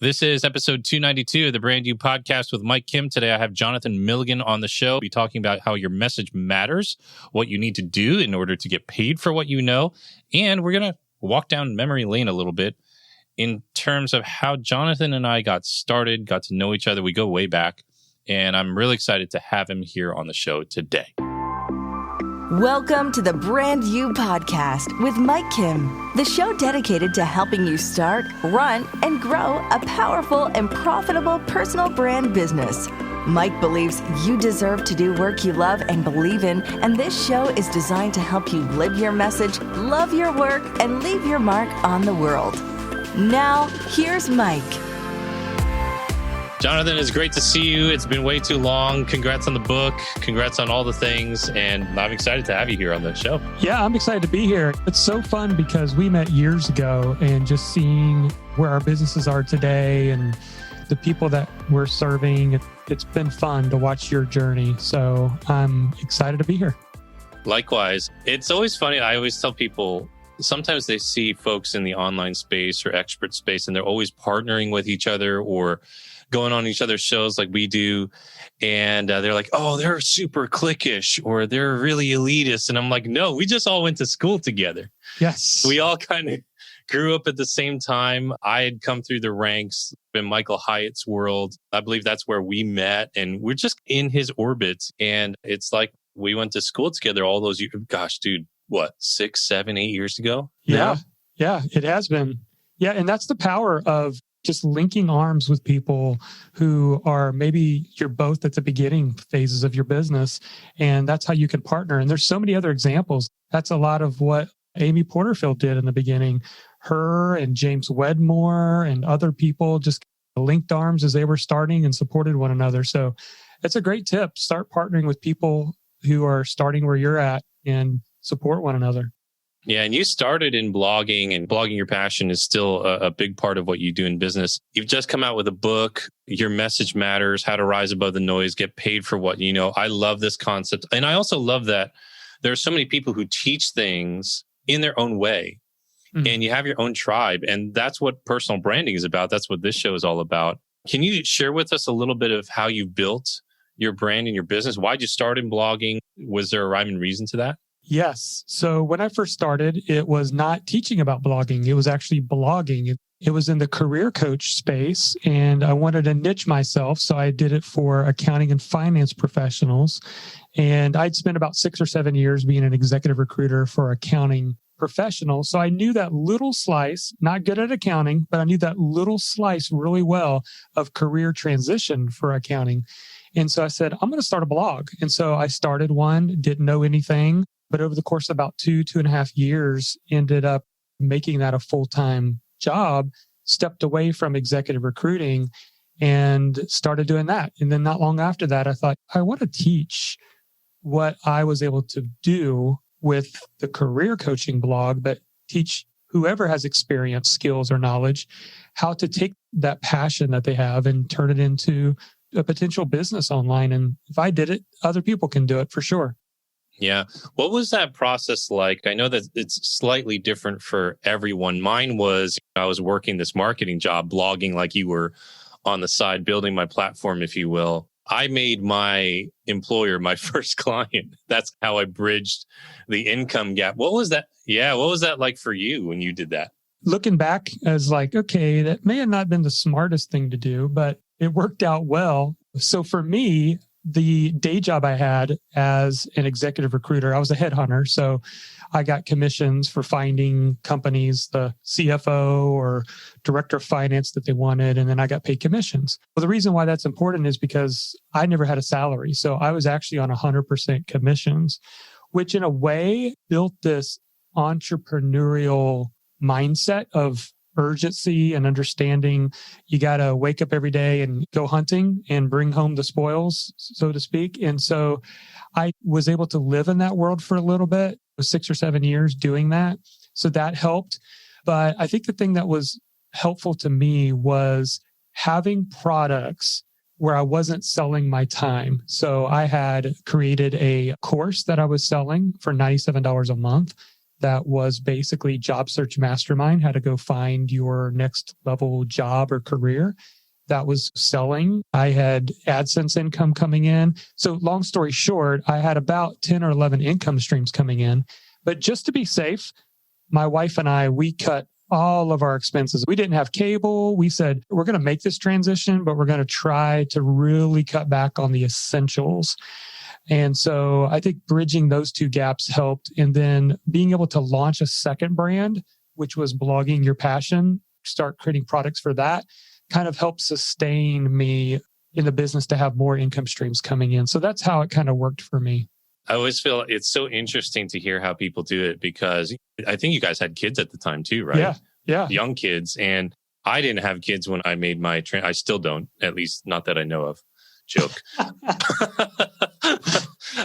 This is episode 292 of the Brand You Podcast with Mike Kim. Today I have Jonathan Milligan on the show. We'll be talking about how your message matters, what you need to do in order to get paid for what you know, and we're going to walk down memory lane a little bit in terms of how Jonathan and I got started, got to know each other. We go way back, and I'm really excited to have him here on the show today. Welcome to the Brand You Podcast with Mike Kim, the show dedicated to helping you start, run, and grow a powerful and profitable personal brand business. Mike believes you deserve to do work you love and believe in, and this show is designed to help you live your message, love your work, and leave your mark on the world. Now, here's Mike. Jonathan, it's great to see you. It's been way too long. Congrats on the book. Congrats on all the things. And I'm excited to have you here on the show. Yeah, I'm excited to be here. It's so fun because we met years ago, and just seeing where our businesses are today and the people that we're serving, it's been fun to watch your journey. So I'm excited to be here. Likewise. It's always funny. I always tell people, sometimes they see folks in the online space or expert space, and they're always partnering with each other or going on each other's shows like we do. And they're like, oh, they're super cliquish or they're really elitist. And I'm like, no, we just all went to school together. Yes. We all kind of grew up at the same time. I had come through the ranks in Michael Hyatt's world. I believe that's where we met, and we're just in his orbit. And it's like we went to school together all those years. Gosh, dude, what, 6, 7, 8 years ago? Yeah, it has been. Yeah, and that's the power of just linking arms with people who are maybe you're both at the beginning phases of your business, and that's how you can partner. And there's so many other examples. That's a lot of what Amy Porterfield did in the beginning. Her and James Wedmore and other people just linked arms as they were starting and supported one another. So it's a great tip. Start partnering with people who are starting where you're at and support one another. Yeah, and you started in blogging, and blogging your passion is still a big part of what you do in business. You've just come out with a book, Your Message Matters, How to Rise Above the Noise, Get Paid for What You Know. I love this concept. And I also love that there are so many people who teach things in their own way. And you have your own tribe. And that's what personal branding is about. That's what this show is all about. Can you share with us a little bit of how you built your brand and your business? Why'd you start in blogging? Was there a rhyme and reason to that? Yes. So when I first started, it was not teaching about blogging. It was actually blogging. It was in the career coach space, and I wanted to niche myself. So I did it for accounting and finance professionals. And I'd spent about 6 or 7 years being an executive recruiter for accounting professionals. So I knew that little slice, not good at accounting, but I knew that little slice really well of career transition for accounting. And so I said, I'm going to start a blog. And so I started one, didn't know anything. But over the course of about 2.5 years, ended up making that a full-time job, stepped away from executive recruiting and started doing that. And then not long after that, I thought, I want to teach what I was able to do with the career coaching blog, but teach whoever has experience, skills, or knowledge, how to take that passion that they have and turn it into a potential business online. And if I did it, other people can do it for sure. Yeah. What was that process like? I know that it's slightly different for everyone. Mine was, I was working this marketing job, blogging like you were on the side, building my platform, if you will. I made my employer my first client. That's how I bridged the income gap. What was that? Yeah. What was that like for you when you did that? Looking back as like, okay, that may have not been the smartest thing to do, but it worked out well. So for me, the day job I had as an executive recruiter, I was a headhunter. So I got commissions for finding companies, the CFO or director of finance that they wanted. And then I got paid commissions. Well, the reason why that's important is because I never had a salary. So I was actually on 100% commissions, which in a way built this entrepreneurial mindset of urgency and understanding you got to wake up every day and go hunting and bring home the spoils, so to speak. And so I was able to live in that world for a little bit, 6 or 7 years doing that. So that helped. But I think the thing that was helpful to me was having products where I wasn't selling my time. So I had created a course that I was selling for $97 a month that was basically job search mastermind, how to go find your next level job or career. That was selling. I had AdSense income coming in. So long story short, I had about 10 or 11 income streams coming in. But just to be safe, my wife and I, we cut all of our expenses. We didn't have cable. We said, we're going to make this transition, but we're going to try to really cut back on the essentials. And so I think bridging those two gaps helped. And then being able to launch a second brand, which was blogging your passion, start creating products for that, kind of helped sustain me in the business to have more income streams coming in. So that's how it kind of worked for me. I always feel it's so interesting to hear how people do it, because I think you guys had kids at the time too, right? Yeah. Young kids. And I didn't have kids when I made my I still don't, at least not that I know of. Joke.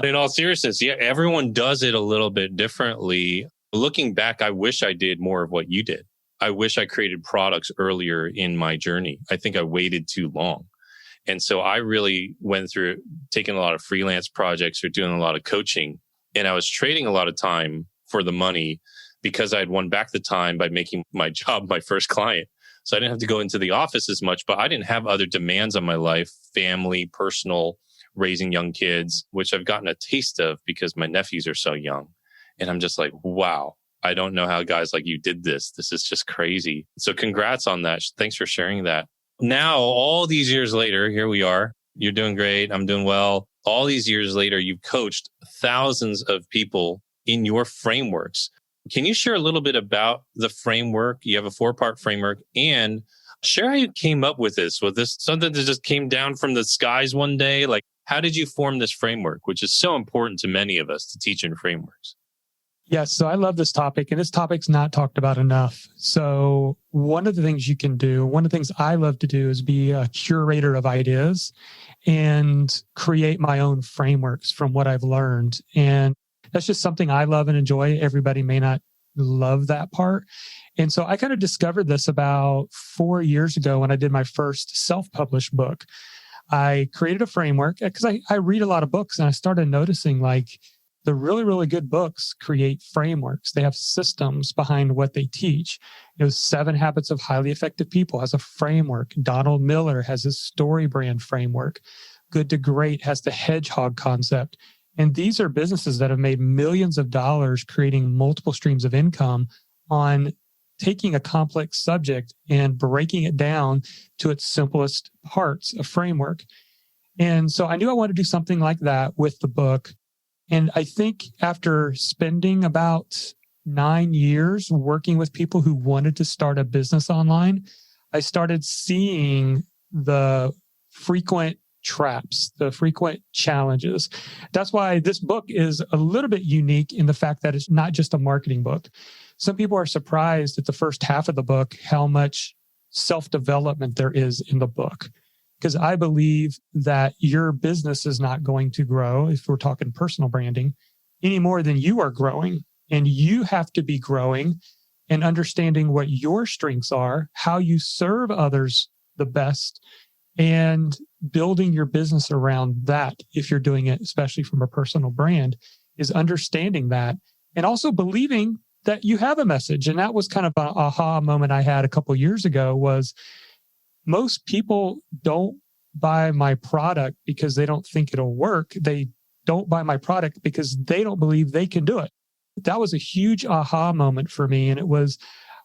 In all seriousness, yeah, everyone does it a little bit differently. Looking back, I wish I did more of what you did. I wish I created products earlier in my journey. I think I waited too long. And so I really went through taking a lot of freelance projects or doing a lot of coaching. And I was trading a lot of time for the money because I had won back the time by making my job my first client. So I didn't have to go into the office as much, but I didn't have other demands on my life, family, personal, raising young kids, which I've gotten a taste of because my nephews are so young. And I'm just like, wow, I don't know how guys like you did this. This is just crazy. So congrats on that. Thanks for sharing that. Now, all these years later, here we are. You're doing great. I'm doing well. All these years later, you've coached thousands of people in your frameworks. Can you share a little bit about the framework? You have a 4-part framework, and share how you came up with this. Was this something that just came down from the skies one day? Like, how did you form this framework, which is so important to many of us to teach in frameworks? Yes. So I love this topic, and this topic's not talked about enough. So one of the things you can do, one of the things I love to do is be a curator of ideas and create my own frameworks from what I've learned. And that's just something I love and enjoy. Everybody may not love that part. And so I kind of discovered this about 4 years ago when I did my first self-published book. I created a framework because I read a lot of books, and I started noticing like the really, really good books create frameworks. They have systems behind what they teach. 7 Habits of Highly Effective People has a framework. Donald Miller has his story brand framework. Good to Great has the hedgehog concept. And these are businesses that have made millions of dollars creating multiple streams of income on taking a complex subject and breaking it down to its simplest parts, a framework. And so I knew I wanted to do something like that with the book. And I think after spending about 9 years working with people who wanted to start a business online, I started seeing the frequent traps, the frequent challenges. That's why this book is a little bit unique in the fact that it's not just a marketing book. Some people are surprised at the first half of the book, how much self-development there is in the book. Because I believe that your business is not going to grow, if we're talking personal branding, any more than you are growing. And you have to be growing and understanding what your strengths are, how you serve others the best, and building your business around that, if you're doing it, especially from a personal brand, is understanding that and also believing that you have a message. And that was kind of an aha moment I had a couple of years ago was most people don't buy my product because they don't think it'll work. They don't buy my product because they don't believe they can do it. That was a huge aha moment for me. And it was,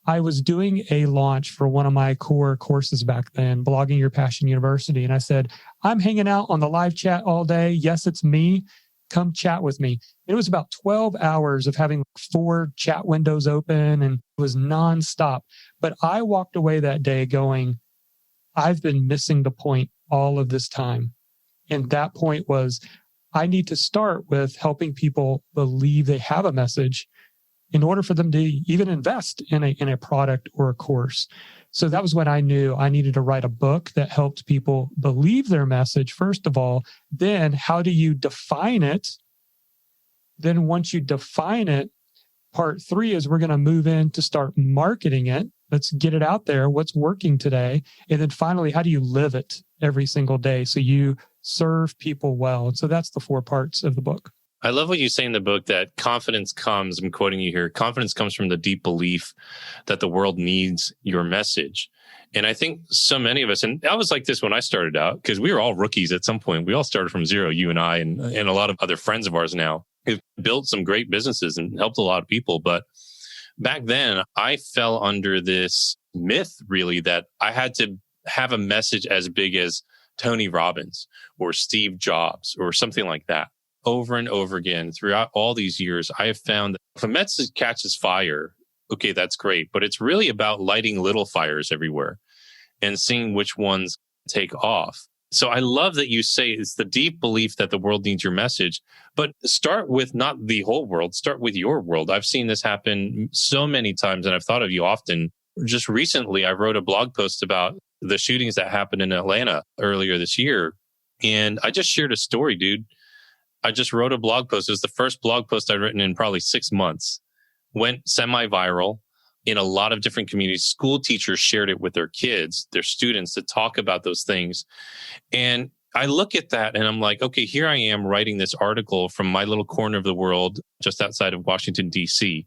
I was doing a launch for one of my core courses back then, Blogging Your Passion University. And I said, I'm hanging out on the live chat all day. Yes, it's me. Come chat with me. It was about 12 hours of having 4 chat windows open, and it was nonstop. But I walked away that day going, I've been missing the point all of this time. And that point was, I need to start with helping people believe they have a message in order for them to even invest in a product or a course. So that was when I knew I needed to write a book that helped people believe their message, first of all. Then how do you define it? Then once you define it, part 3 is we're going to move in to start marketing it. Let's get it out there. What's working today? And then finally, how do you live it every single day so you serve people well? And so that's the 4 parts of the book. I love what you say in the book that confidence comes, I'm quoting you here, confidence comes from the deep belief that the world needs your message. And I think so many of us, and I was like this when I started out, because we were all rookies at some point. We all started from zero, you and I, and a lot of other friends of ours now who've built some great businesses and helped a lot of people. But back then, I fell under this myth, really, that I had to have a message as big as Tony Robbins or Steve Jobs or something like that. Over and over again, throughout all these years, I have found that if a message catches fire, okay, that's great. But it's really about lighting little fires everywhere and seeing which ones take off. So I love that you say it's the deep belief that the world needs your message, but start with not the whole world, start with your world. I've seen this happen so many times, and I've thought of you often. Just recently, I wrote a blog post about the shootings that happened in Atlanta earlier this year. And I just shared a story, dude. I just wrote a blog post. It was the first blog post I'd written in probably 6 months. Went semi-viral in a lot of different communities. School teachers shared it with their kids, their students, to talk about those things. And I look at that and I'm like, okay, here I am writing this article from my little corner of the world just outside of Washington, D.C.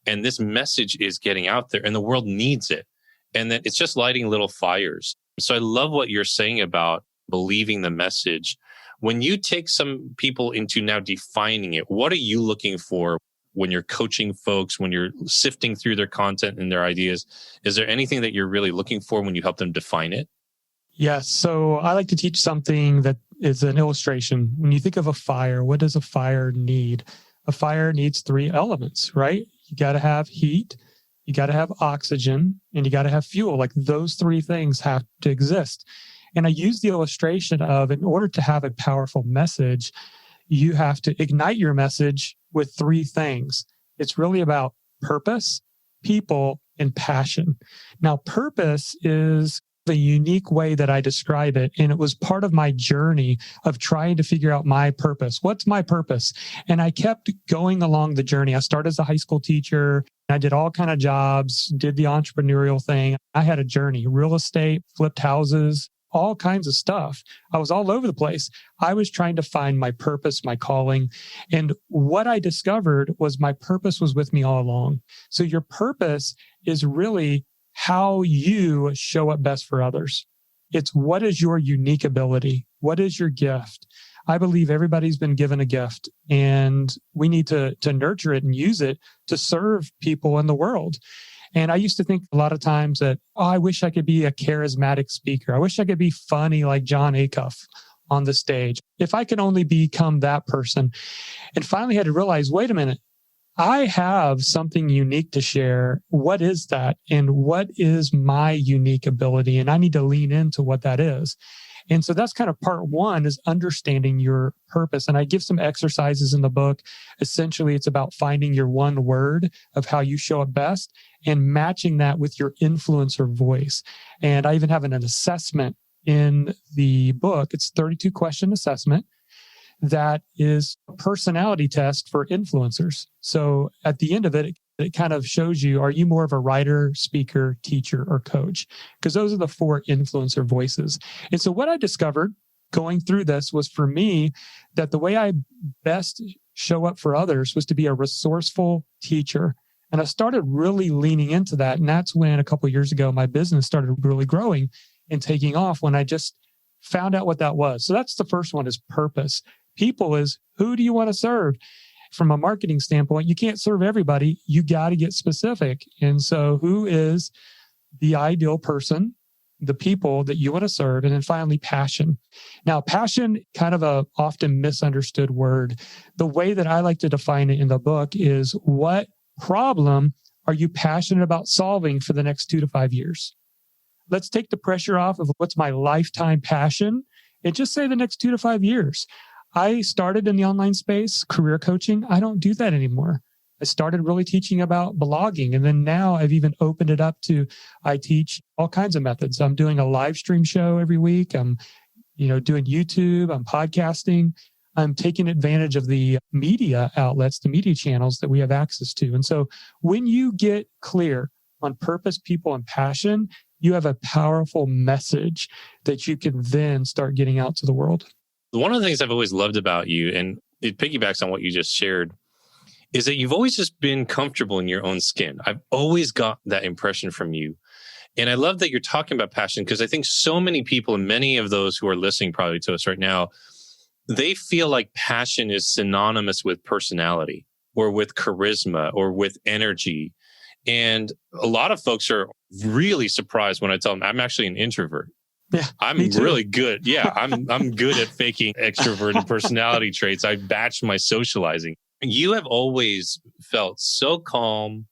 And this message is getting out there and the world needs it. And that it's just lighting little fires. So I love what you're saying about believing the message. When you take some people into now defining it, what are you looking for when you're coaching folks, when you're sifting through their content and their ideas? Is there anything that you're really looking for when you help them define it? Yes. So I like to teach something that is an illustration. When you think of a fire, what does a fire need? A fire needs 3 elements, right? You got to have heat, you got to have oxygen, and you got to have fuel. Like those 3 things have to exist. And I use the illustration of, in order to have a powerful message, you have to ignite your message with 3 things. It's really about purpose, people, and passion. Now, purpose is the unique way that I describe it. And it was part of my journey of trying to figure out my purpose. What's my purpose? And I kept going along the journey. I started as a high school teacher. I did all kind of jobs, did the entrepreneurial thing. I had a journey, real estate, flipped houses, all kinds of stuff. I was all over the place. I was trying to find my purpose, my calling. And what I discovered was my purpose was with me all along. So your purpose is really how you show up best for others. It's what is your unique ability? What is your gift? I believe everybody's been given a gift and we need to nurture it and use it to serve people in the world. And I used to think a lot of times that, I wish I could be a charismatic speaker. I wish I could be funny like John Acuff on the stage. If I could only become that person. And finally had to realize, wait a minute, I have something unique to share. What is that? And what is my unique ability? And I need to lean into what that is. And so that's kind of part 1, is understanding your purpose. And I give some exercises in the book. Essentially, it's about finding your one word of how you show up best and matching that with your influencer voice. And I even have an assessment in the book. It's a 32-question assessment that is a personality test for influencers. So at the end of it, it kind of shows you, are you more of a writer, speaker, teacher, or coach? Because those are the 4 influencer voices. And so what I discovered going through this was, for me, that the way I best show up for others was to be a resourceful teacher. And I started really leaning into that. And that's when a couple of years ago, my business started really growing and taking off, when I just found out what that was. So that's the first one, is purpose. People is, who do you want to serve? From a marketing standpoint, you can't serve everybody. You got to get specific. And so who is the ideal person, the people that you want to serve? And then finally, passion. Now, passion, kind of a often misunderstood word. The way that I like to define it in the book is, what problem are you passionate about solving for the next 2 to 5 years? Let's take the pressure off of what's my lifetime passion and just say the next 2 to 5 years. I started in the online space, career coaching. I don't do that anymore. I started really teaching about blogging. And then now I've even opened it up to, I teach all kinds of methods. I'm doing a live stream show every week. I'm, doing YouTube. I'm podcasting. I'm taking advantage of the media outlets, the media channels that we have access to. And so when you get clear on purpose, people, and passion, you have a powerful message that you can then start getting out to the world. One of the things I've always loved about you, and it piggybacks on what you just shared, is that you've always just been comfortable in your own skin. I've always got that impression from you. And I love that you're talking about passion, because I think so many people, and many of those who are listening probably to us right now, they feel like passion is synonymous with personality or with charisma or with energy. And a lot of folks are really surprised when I tell them I'm actually an introvert. Yeah, I'm really good. Yeah, I'm good at faking extroverted personality traits. I batch my socializing. You have always felt so calm,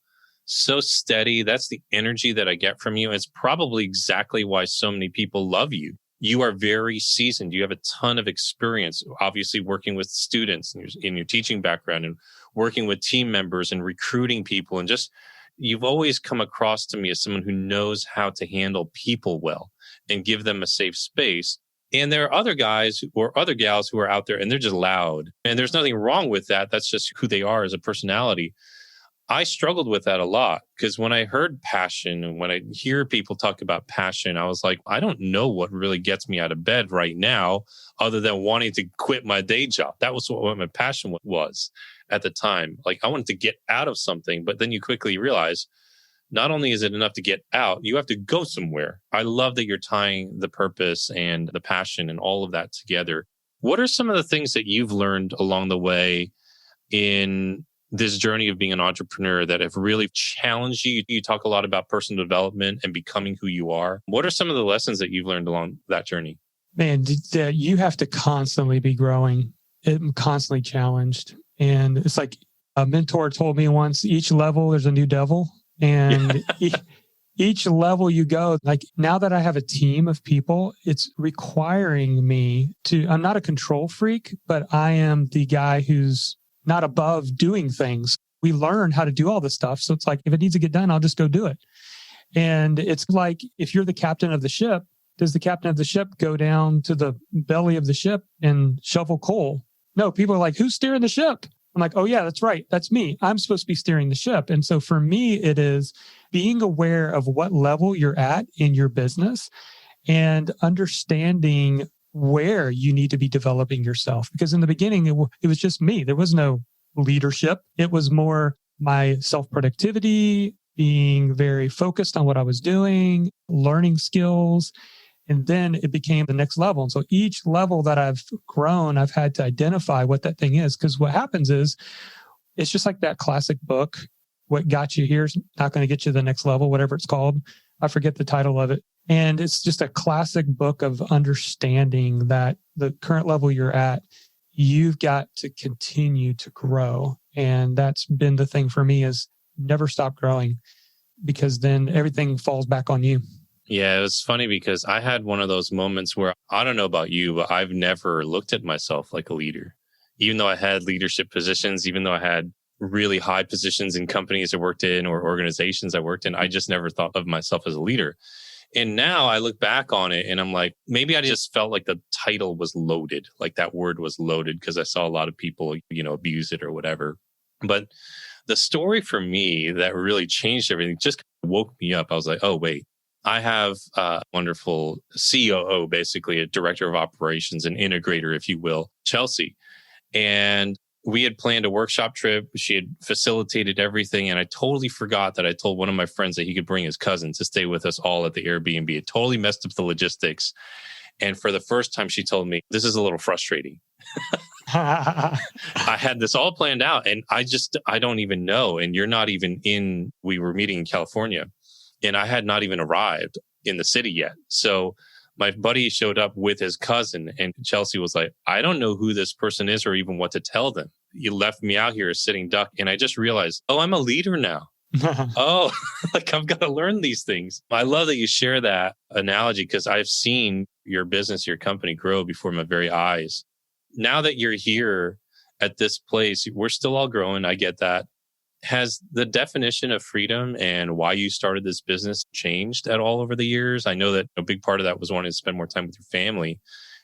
so steady. That's the energy that I get from you. It's probably exactly why so many people love you. You are very seasoned. You have a ton of experience, obviously working with students in your teaching background and working with team members and recruiting people. And just, you've always come across to me as someone who knows how to handle people well and give them a safe space. And there are other guys or other gals who are out there and they're just loud. And there's nothing wrong with that. That's just who they are as a personality. I struggled with that a lot, because when I heard passion and when I hear people talk about passion, I was like, I don't know what really gets me out of bed right now other than wanting to quit my day job. That was what my passion was at the time. Like, I wanted to get out of something, but then you quickly realize not only is it enough to get out, you have to go somewhere. I love that you're tying the purpose and the passion and all of that together. What are some of the things that you've learned along the way in this journey of being an entrepreneur that have really challenged you? You talk a lot about personal development and becoming who you are. What are some of the lessons that you've learned along that journey? Man, you have to constantly be growing, constantly challenged. And it's like a mentor told me once, each level, there's a new devil. And each level you go, like now that I have a team of people, it's requiring me to, I'm not a control freak, but I am the guy who's not above doing things. We learn how to do all this stuff. So it's like, if it needs to get done, I'll just go do it. And it's like, if you're the captain of the ship, does the captain of the ship go down to the belly of the ship and shovel coal? No, people are like, who's steering the ship? I'm like, oh yeah, that's right. That's me. I'm supposed to be steering the ship. And so for me, it is being aware of what level you're at in your business and understanding where you need to be developing yourself. Because in the beginning, it was just me. There was no leadership. It was more my self-productivity, being very focused on what I was doing, learning skills. And then it became the next level. And so each level that I've grown, I've had to identify what that thing is. Because what happens is, it's just like that classic book, What Got You Here is Not Going to Get You to the Next Level, whatever it's called. I forget the title of it. And it's just a classic book of understanding that the current level you're at, you've got to continue to grow. And that's been the thing for me, is never stop growing, because then everything falls back on you. Yeah, it was funny because I had one of those moments where, I don't know about you, but I've never looked at myself like a leader. Even though I had leadership positions, even though I had really high positions in companies I worked in or organizations I worked in, I just never thought of myself as a leader. And now I look back on it and I'm like, maybe I just felt like the title was loaded, like that word was loaded, because I saw a lot of people, abuse it or whatever. But the story for me that really changed everything just woke me up. I was like, oh, wait, I have a wonderful COO, basically a director of operations, an integrator, if you will, Chelsea. And we had planned a workshop trip. She had facilitated everything. And I totally forgot that I told one of my friends that he could bring his cousin to stay with us all at the Airbnb. It totally messed up the logistics. And for the first time, she told me, this is a little frustrating. I had this all planned out and I don't even know. And you're not even we were meeting in California and I had not even arrived in the city yet. So my buddy showed up with his cousin and Chelsea was like, I don't know who this person is or even what to tell them. You left me out here a sitting duck. And I just realized, oh, I'm a leader now. Oh, like I've got to learn these things. I love that you share that analogy because I've seen your business, your company grow before my very eyes. Now that you're here at this place, we're still all growing. I get that. Has the definition of freedom and why you started this business changed at all over the years? I know that a big part of that was wanting to spend more time with your family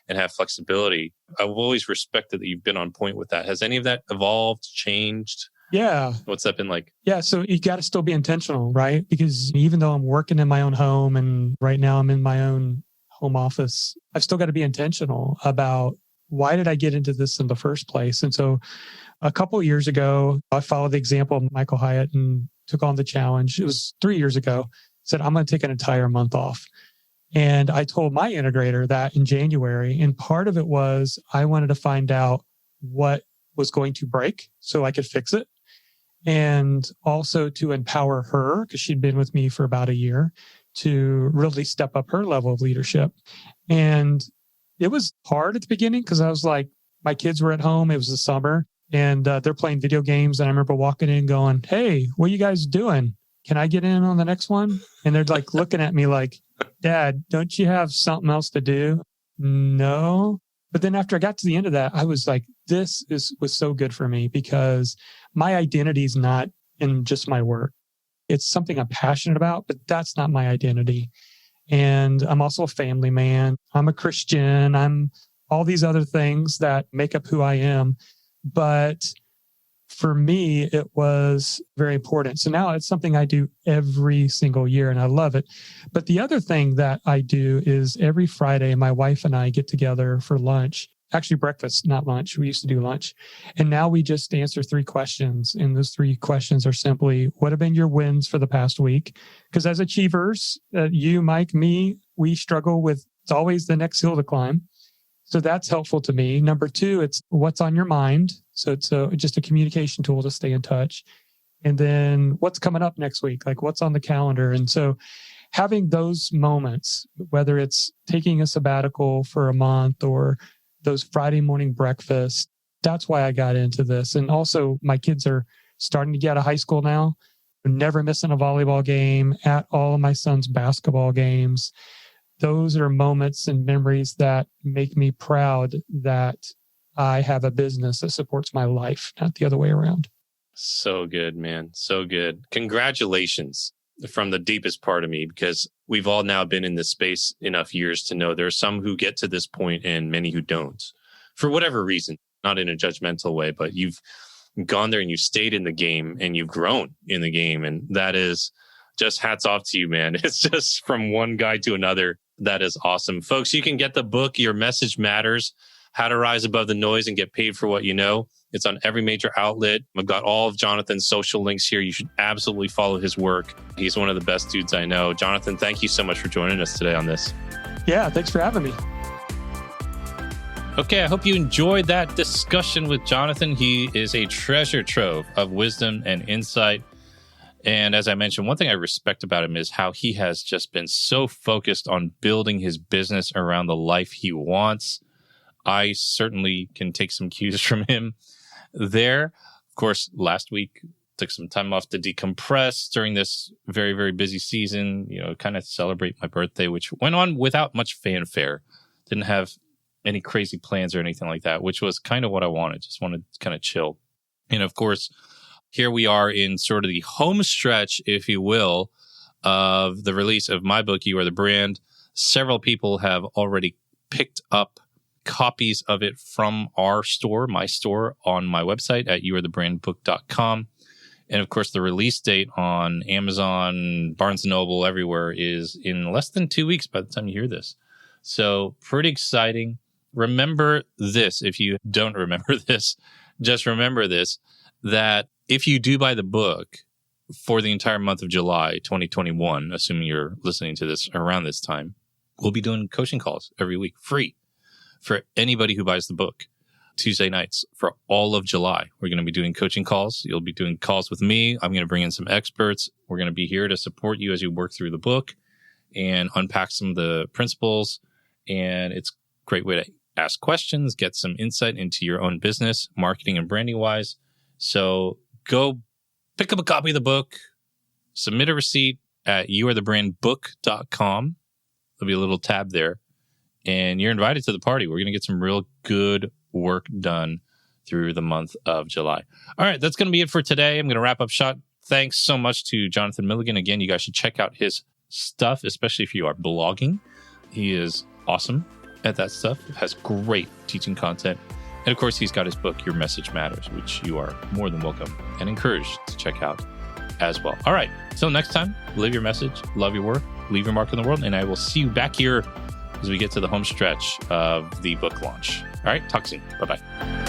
and have flexibility. I've always respected that you've been on point with that. Has any of that evolved, changed? Yeah. What's that been like? Yeah. So you got to still be intentional, right? Because even though I'm working in my own home and right now I'm in my own home office, I've still got to be intentional about why did I get into this in the first place? And so a couple of years ago, I followed the example of Michael Hyatt and took on the challenge. It was 3 years ago. Said, I'm going to take an entire month off. And I told my integrator that in January. And part of it was I wanted to find out what was going to break so I could fix it. And also to empower her, because she'd been with me for about a year, to really step up her level of leadership. And it was hard at the beginning because I was like, my kids were at home. It was the summer and they're playing video games. And I remember walking in going, hey, what are you guys doing? Can I get in on the next one? And they're like looking at me like, Dad, don't you have something else to do? No. But then after I got to the end of that, I was like, this was so good for me because my identity is not in just my work. It's something I'm passionate about, but that's not my identity. And I'm also a family man. I'm a Christian. I'm all these other things that make up who I am. But for me, it was very important. So now it's something I do every single year and I love it. But the other thing that I do is every Friday, my wife and I get together for lunch, actually breakfast, not lunch. We used to do lunch. And now we just answer 3 questions. And those 3 questions are simply, what have been your wins for the past week? Because as achievers, you, Mike, me, we struggle with, it's always the next hill to climb. So that's helpful to me. Number 2, it's what's on your mind. So it's just a communication tool to stay in touch. And then what's coming up next week? Like what's on the calendar? And so having those moments, whether it's taking a sabbatical for a month or those Friday morning breakfasts, that's why I got into this. And also my kids are starting to get out of high school now. They're never missing a volleyball game, at all of my son's basketball games. Those are moments and memories that make me proud that I have a business that supports my life, not the other way around. So good, man. So good. Congratulations from the deepest part of me, because we've all now been in this space enough years to know there are some who get to this point and many who don't, for whatever reason, not in a judgmental way, but you've gone there and you've stayed in the game and you've grown in the game. And that is just hats off to you, man. It's just from one guy to another. That is awesome. Folks, you can get the book, Your Message Matters, How to Rise Above the Noise and Get Paid for What You Know. It's on every major outlet. I've got all of Jonathan's social links here. You should absolutely follow his work. He's one of the best dudes I know. Jonathan, thank you so much for joining us today on this. Yeah, thanks for having me. Okay, I hope you enjoyed that discussion with Jonathan. He is a treasure trove of wisdom and insight. And as I mentioned, one thing I respect about him is how he has just been so focused on building his business around the life he wants. I certainly can take some cues from him there. Of course, last week, took some time off to decompress during this very, very busy season, kind of celebrate my birthday, which went on without much fanfare. Didn't have any crazy plans or anything like that, which was kind of what I wanted. Just wanted to kind of chill. And of course, here we are in sort of the home stretch, if you will, of the release of my book, You Are the Brand. Several people have already picked up copies of it from our store, my store, on my website at youarethebrandbook.com. And of course, the release date on Amazon, Barnes & Noble, everywhere is in less than 2 weeks by the time you hear this. So pretty exciting. Remember this. If you don't remember this, just remember this, that if you do buy the book for the entire month of July 2021, assuming you're listening to this around this time, we'll be doing coaching calls every week, free, for anybody who buys the book. Tuesday nights for all of July, we're going to be doing coaching calls. You'll be doing calls with me. I'm going to bring in some experts. We're going to be here to support you as you work through the book and unpack some of the principles. And it's a great way to ask questions, get some insight into your own business, marketing and branding wise. So go pick up a copy of the book, submit a receipt at youarethebrandbook.com. There'll be a little tab there, and you're invited to the party. We're going to get some real good work done through the month of July. All right, that's going to be it for today. I'm going to wrap up shop. Thanks so much to Jonathan Milligan. Again, you guys should check out his stuff, especially if you are blogging. He is awesome at that stuff. Has great teaching content. And of course, he's got his book, Your Message Matters, which you are more than welcome and encouraged to check out as well. All right. Till next time, live your message, love your work, leave your mark in the world. And I will see you back here as we get to the home stretch of the book launch. All right, talk soon. Bye-bye.